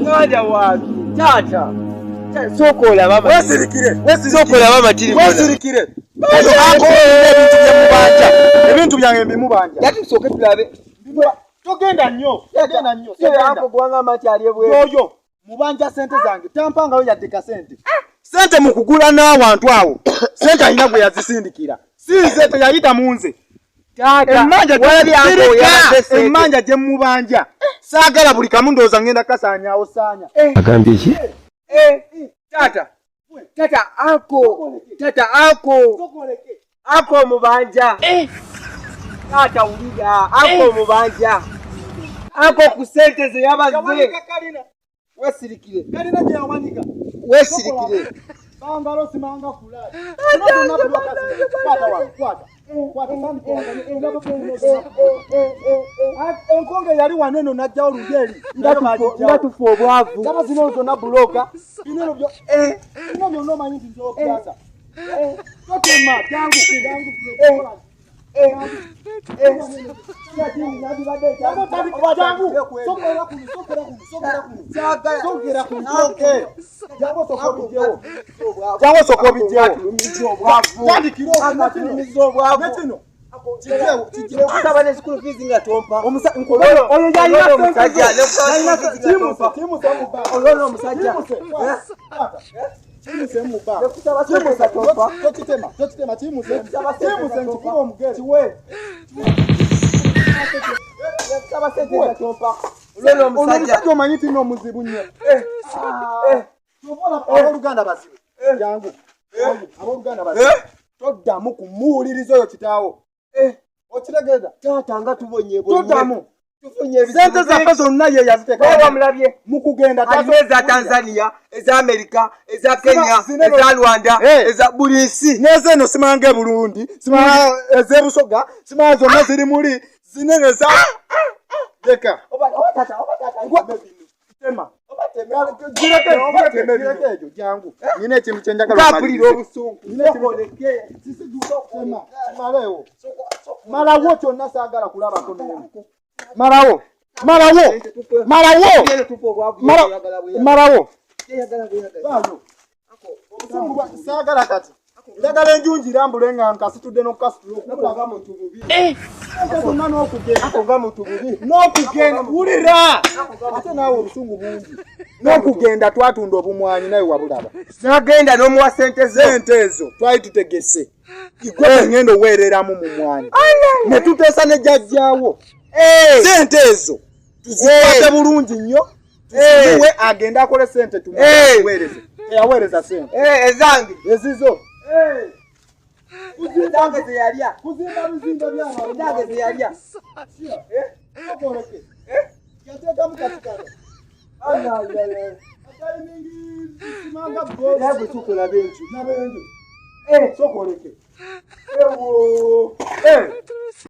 Mwana wangu. Taata. Sokola mama. Sokola mama tiri. Wesirikire. Ako ebintu bya mubanja. Ebintu byange bimubanja. Yati soke tulabe. Togenda nnyo. Ako gwanga mati aliyebwe. Yoyo. Mubanja sente zange. Tampanga we yateka sente. Sente mukugula n'abantu awo. Sente alina gwe yazisindikira. Sinze teyayita munze. Emmanja gye mubanja. Saagala buli kamu ndowooza ngenda kasaanyaawo saanya. Agambye ki? Taata. Ako mubanja. Taata ulida. Ako mubanja. Ako ku sente ze yabaze. Wesirikire. Kalina gye yawanika. Wesirikire. Bangalo simanga fulani. Enkonge yali waneno najja olugeri. Ngatufu obwavu. Kama zino zonna buloka. Bineno byo bino byonna omanyi nti nz'okuyaza. Totema jangu. Jango sokobijeo. Kusabane school fees nga tompa. Oyo yalina omusajja. Toddamu kumuwuliriza oyo kitaawo. Okitegeeza? Taata nga tubonye Toddamu. Sente zaffe zonna ye yaziteeka. Mu kugenda eza Tanzania, eza Amerika, eza Kenya, eza Rwanda, eza buli nsi. N'eze eno simanga Burundi, simanga ez'Ebusoga, simanga zonna ziri muli zinene za deka. Tema. Jangu. Nina ekintu kye njagala omaliriza obusungu. Malawo kyonna saagala kulabako n'emu. Malawo. Saagala kati. Njagala enjunji irambule nga nkasitudde n'okukasitula okulaga muntu bubi. N'okugenda wulira. Ate naawe obusungu bungi. N'okugenda twatunda obumwanyi nawe wabulaba. Nagenda n'omuwa sente ezo twali tutegese. Igwe ngendo weereramu mu mwanyi. Ne tuteesa ne jjajjaawo. Sente ezo tuzikwate bulungi nnyo. Tuwe agenda akole sente tumuweereze. Eyaweereza sente. Ezange. Ezizo. Ezange zeyalya. Kuzimba bizimba by'abantu. Ezange zeyalya. Sokoleke. Yateekamu katikano. Atali mingi simanga bwozi. Nagwe tukola benju. Nabenju. Sokoleke.